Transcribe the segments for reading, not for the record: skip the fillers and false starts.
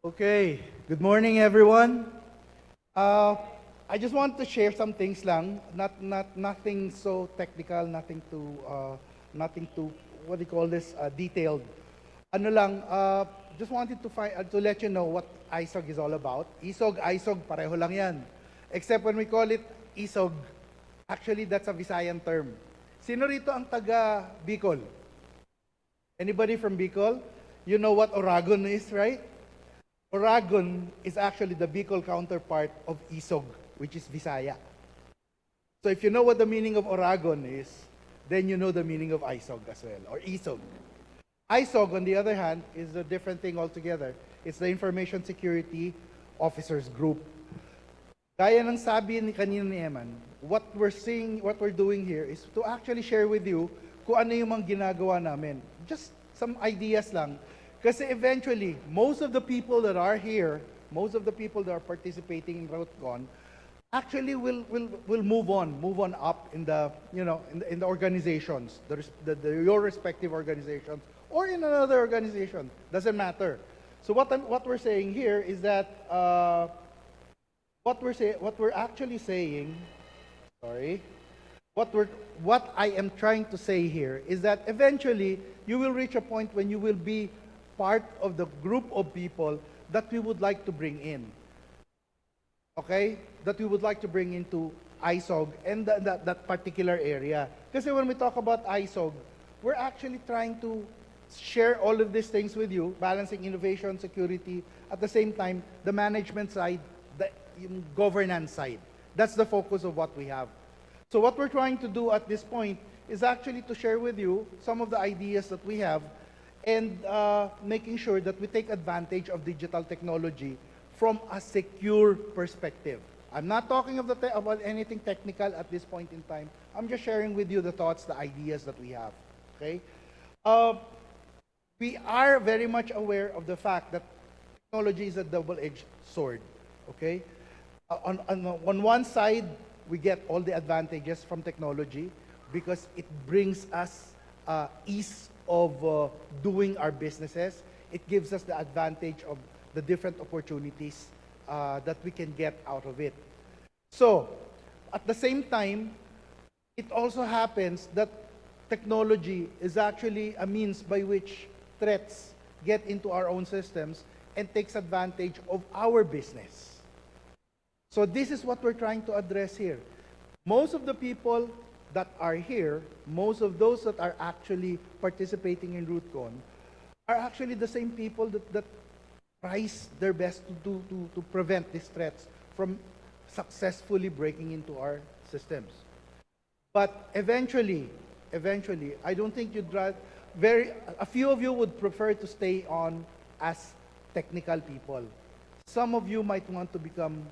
Okay, good morning everyone. Uh, I just want to share some things lang, nothing so technical, nothing too what do you call this, detailed. Ano lang, just wanted to let you know what ISOG is all about. ISOG, pareho lang yan. Except when we call it ISOG, actually that's a Visayan term. Sino rito ang taga Bicol? Anybody from Bicol? You know what Oragon is, right? Oragon is actually the Bicol counterpart of ISOG, which is Visaya. So if you know what the meaning of Oragon is, then you know the meaning of ISOG as well, or ISOG. ISOG, on the other hand, is a different thing altogether. It's the Information Security Officers Group. Gaya ng sabi ni kanina ni Eman, what we're doing here is to actually share with you kung ano yung mga ginagawa namin. Just some ideas lang. Kasi eventually, most of the people that are here, most of the people that are participating in Rootcon, actually will move on up in the in the organizations, your respective organizations, or in another organization. Doesn't matter. So what we're saying here is that what we're actually saying, what I am trying to say here is that eventually you will reach a point when you will be part of the group of people that we would like to bring in. Okay? That we would like to bring into ISOG and that particular area. Because when we talk about ISOG, we're actually trying to share all of these things with you, balancing innovation, security, at the same time, the management side, the governance side. That's the focus of what we have. So what we're trying to do at this point is actually to share with you some of the ideas that we have and making sure that we take advantage of digital technology from a secure perspective. I'm not talking about anything technical at this point in time. I'm just sharing with you the thoughts, the ideas that we have. Okay? We are very much aware of the fact that technology is a double-edged sword. Okay? On one side, we get all the advantages from technology because it brings us ease of doing our businesses. It gives us the advantage of the different opportunities that we can get out of it. So, at the same time, it also happens that technology is actually a means by which threats get into our own systems and takes advantage of our business. So this is what we're trying to address here. Most of the people that are here, most of those that are actually participating in Rootcon, are actually the same people that tries their best to prevent these threats from successfully breaking into our systems. But eventually, I don't think a few of you would prefer to stay on as technical people. Some of you might want to become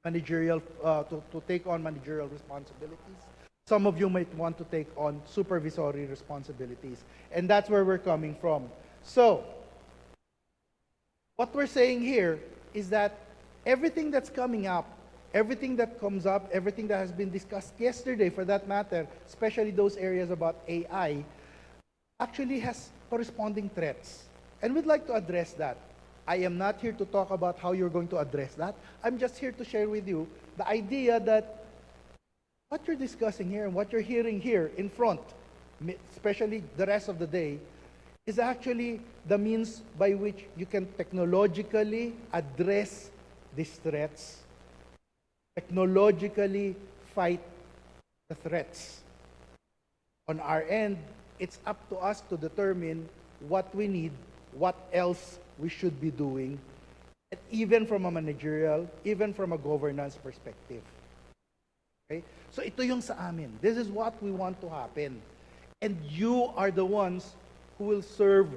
managerial, to take on managerial responsibilities. Some of you might want to take on supervisory responsibilities. And that's where we're coming from. So, what we're saying here is that everything that's coming up, everything that comes up, everything that has been discussed yesterday for that matter, especially those areas about AI, actually has corresponding threats. And we'd like to address that. I am not here to talk about how you're going to address that. I'm just here to share with you the idea that what you're discussing here and what you're hearing here in front, especially the rest of the day, is actually the means by which you can technologically address these threats, technologically fight the threats. On our end, it's up to us to determine what we need, what else we should be doing, and even from a managerial, even from a governance perspective. Okay? So ito yung sa amin. This is what we want to happen. And you are the ones who will serve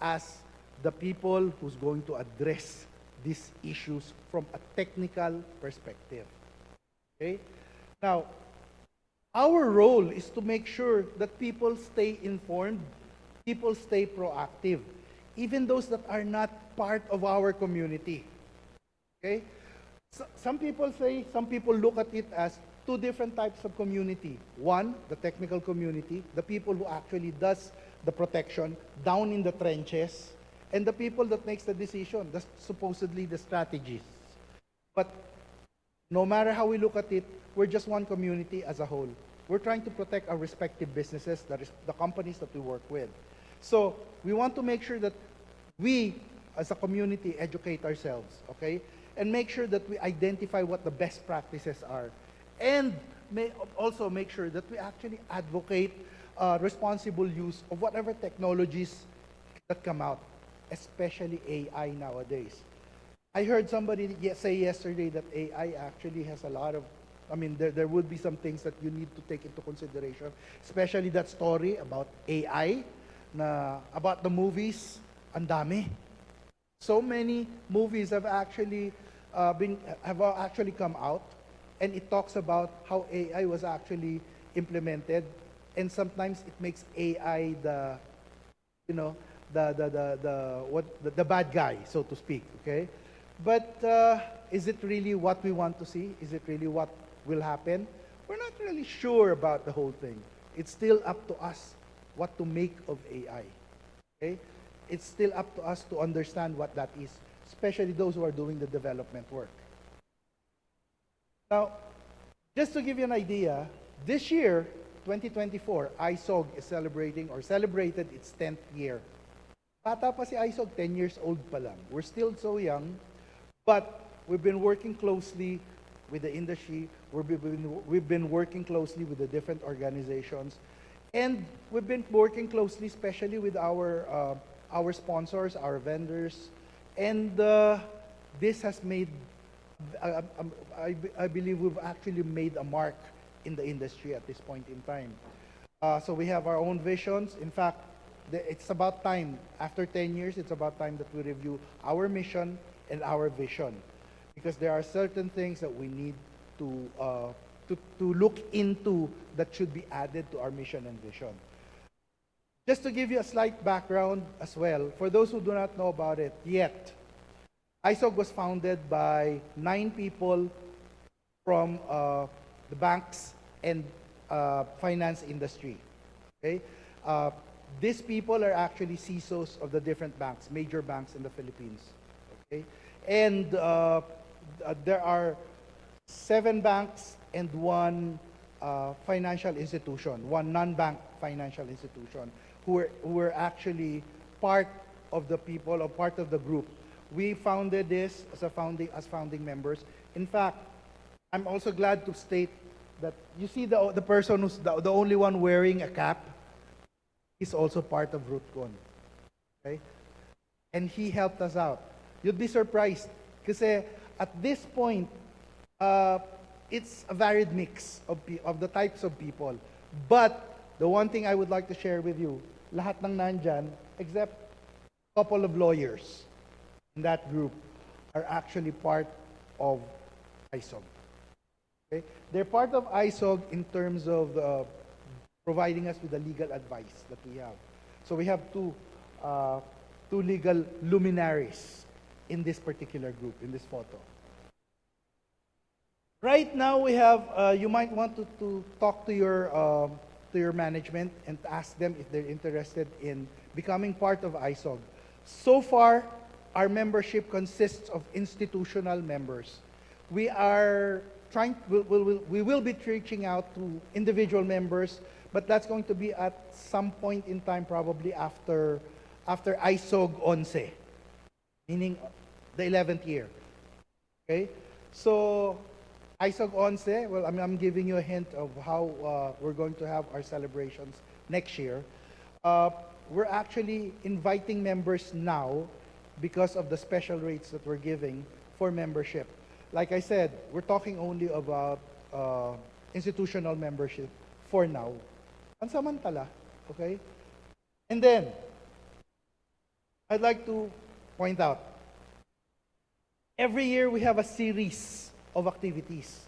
as the people who's going to address these issues from a technical perspective. Okay? Now, our role is to make sure that people stay informed, people stay proactive, even those that are not part of our community. Okay? So, some people look at it as two different types of community. One, the technical community, the people who actually does the protection down in the trenches, and the people that makes the decision, supposedly the strategists. But no matter how we look at it, we're just one community as a whole. We're trying to protect our respective businesses, that is the companies that we work with. So we want to make sure that we, as a community, educate ourselves, okay? And make sure that we identify what the best practices are. And also make sure that we actually advocate responsible use of whatever technologies that come out, especially AI nowadays. I heard somebody say yesterday that AI actually has a lot of, I mean, there would be some things that you need to take into consideration, especially that story about AI, about the movies, ang dami. So many movies have actually come out, and it talks about how AI was actually implemented, and sometimes it makes AI the bad guy, so to speak. Okay, but is it really what we want to see? Is it really what will happen? We're not really sure about the whole thing. It's still up to us what to make of AI. Okay, it's still up to us to understand what that is, especially those who are doing the development work. Now, just to give you an idea, this year, 2024, ISOG is celebrated its 10th year. Bata pa si ISOG, 10 years old pa lang. We're still so young, but we've been working closely with the industry. We've been working closely with the different organizations, and we've been working closely, especially with our sponsors, our vendors, and this has made, I believe we've actually made a mark in the industry at this point in time. So we have our own visions. In fact, it's about time, after 10 years, it's about time that we review our mission and our vision, because there are certain things that we need to look into that should be added to our mission and vision. Just to give you a slight background as well, for those who do not know about it yet, ISOG was founded by 9 people from the banks and finance industry. Okay, these people are actually CISOs of the different banks, major banks in the Philippines. Okay, and there are 7 banks and 1 financial institution, 1 non-bank financial institution, who were actually part of the people, or part of the group. We founded this as founding members. In fact, I'm also glad to state that you see the person who's the only one wearing a cap is also part of Rootcon. Okay? And he helped us out. You'd be surprised kasi at this point, it's a varied mix of the types of people. But the one thing I would like to share with you, lahat ng nandyan, except a couple of lawyers in that group, are actually part of ISOG. Okay? They're part of ISOG in terms of providing us with the legal advice that we have. So we have two legal luminaries in this particular group, in this photo. Right now we have, you might want to talk to your management and ask them if they're interested in becoming part of ISOG. So far, our membership consists of institutional members. We are we will be reaching out to individual members, but that's going to be at some point in time, probably after ISOG 11, meaning the 11th year. Okay, so ISOG 11, well, I'm giving you a hint of how we're going to have our celebrations next year. We're actually inviting members now because of the special rates that we're giving for membership. Like I said, we're talking only about institutional membership for now. Pansamantala, okay? And then, I'd like to point out, every year we have a series of activities.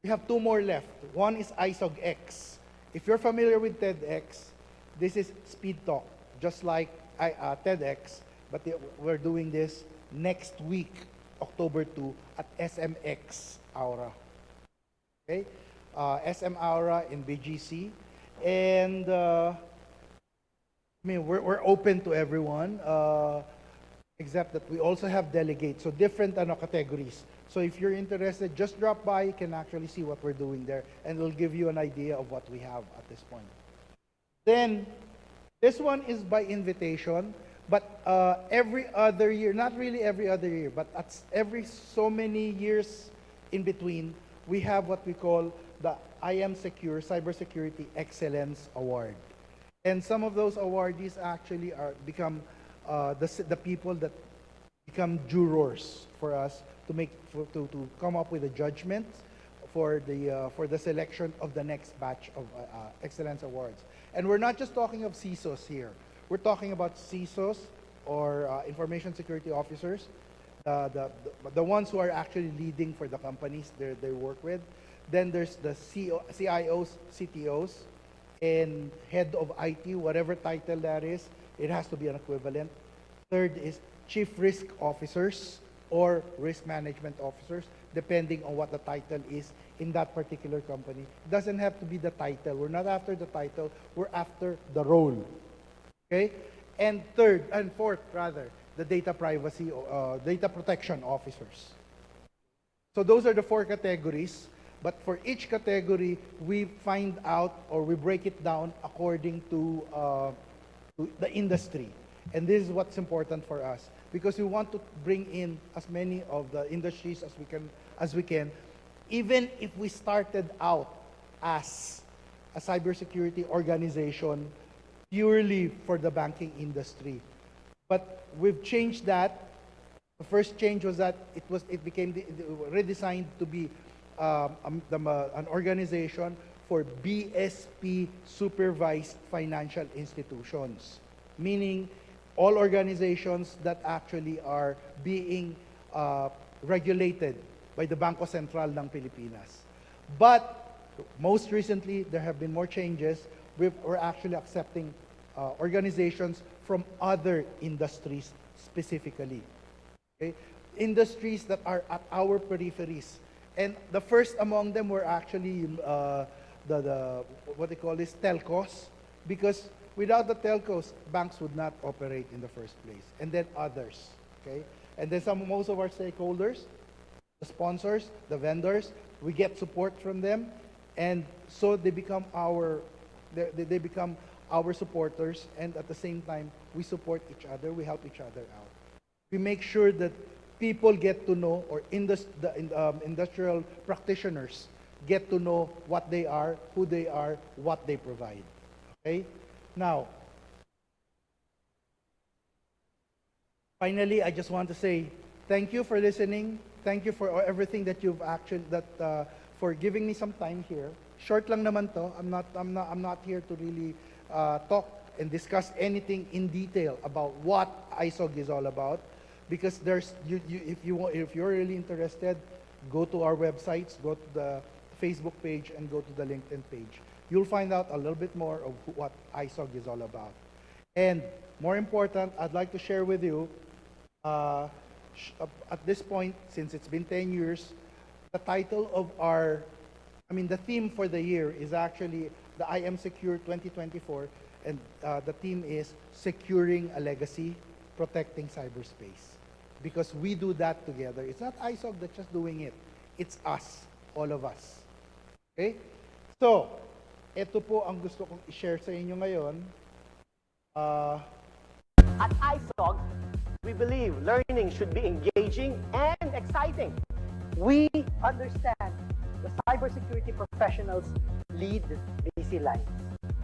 We have 2 more left. One is ISOG X. If you're familiar with TEDx, this is Speedtalk, just like TEDx, but we're doing this next week, October 2, at SMX Aura. Okay? SM Aura in BGC. And I mean, we're open to everyone. except that we also have delegates, so different categories. So if you're interested, just drop by. You can actually see what we're doing there, and it'll give you an idea of what we have at this point. Then, this one is by invitation, but every other year, not really every other year, but at every so many years in between, we have what we call the I Am Secure Cybersecurity Excellence Award. And some of those awardees actually become the people that become jurors for us to come up with a judgment for the selection of the next batch of Excellence Awards. And we're not just talking of CISOs here. We're talking about CISOs or information security officers, the ones who are actually leading for the companies they work with. Then there's the CIOs, CTOs, and head of IT, whatever title that is, it has to be an equivalent. Third is chief risk officers or risk management officers, depending on what the title is in that particular company. It doesn't have to be the title. We're not after the title, we're after the role. Okay? And fourth, the data privacy, data protection officers. So those are the four categories. But for each category, we find out or we break it down according to the industry. And this is what's important for us because we want to bring in as many of the industries as we can, even if we started out as a cybersecurity organization purely for the banking industry. But we've changed that. The first change was that it became redesigned to be an organization for BSP supervised financial institutions, meaning all organizations that actually are being regulated by the Bangko Sentral ng Pilipinas. But most recently, there have been more changes. We're actually accepting organizations from other industries specifically. Okay? Industries that are at our peripheries. And the first among them were actually what they call is telcos, because without the telcos, banks would not operate in the first place. And then others, okay? And then most of our stakeholders, the sponsors, the vendors, we get support from them, and so they become our supporters, and at the same time, we support each other, we help each other out. We make sure that people get to know, or industrial practitioners get to know what they are, who they are, what they provide. Okay? Now, finally, I just want to say thank you for listening. Thank you for everything that you've actually for giving me some time here. Short lang naman to. I'm not here to really talk and discuss anything in detail about what ISOG is all about. Because if you're really interested, go to our websites, go to the Facebook page, and go to the LinkedIn page. You'll find out a little bit more of what ISOG is all about. And more important, I'd like to share with you, at this point, since it's been 10 years, the title of the theme for the year is actually the I Am Secure 2024, and the theme is Securing a Legacy, Protecting Cyberspace. Because we do that together. It's not ISOG that's just doing it. It's us, all of us. Okay? So, ito po ang gusto kong i-share sa inyo ngayon. At ISOG, we believe learning should be engaging and exciting. We understand the cybersecurity professionals lead busy lives,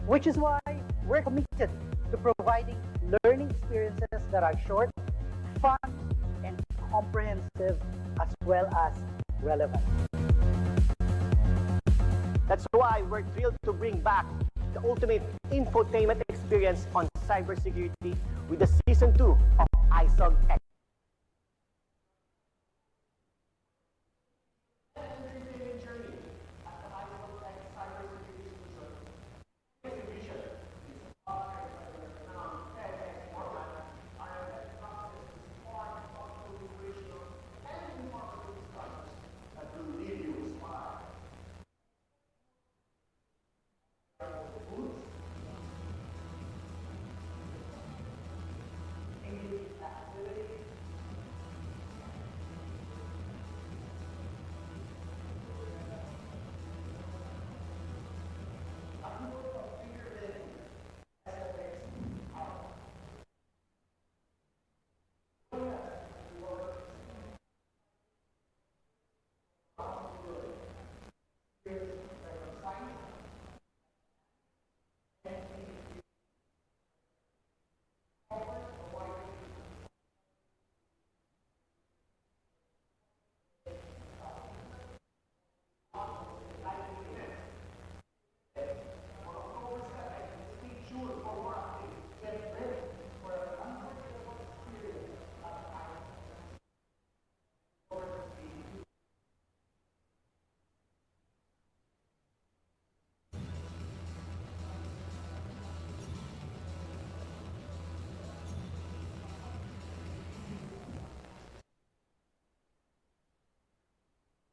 which is why we're committed to providing learning experiences that are short, fun, and comprehensive, as well as relevant. That's why we're thrilled to bring back the ultimate infotainment experience on cybersecurity with the Season 2 of ISOG X.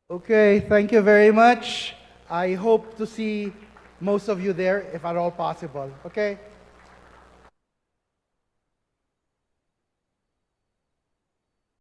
Okay, thank you very much. I hope to see most of you there, if at all possible. Okay?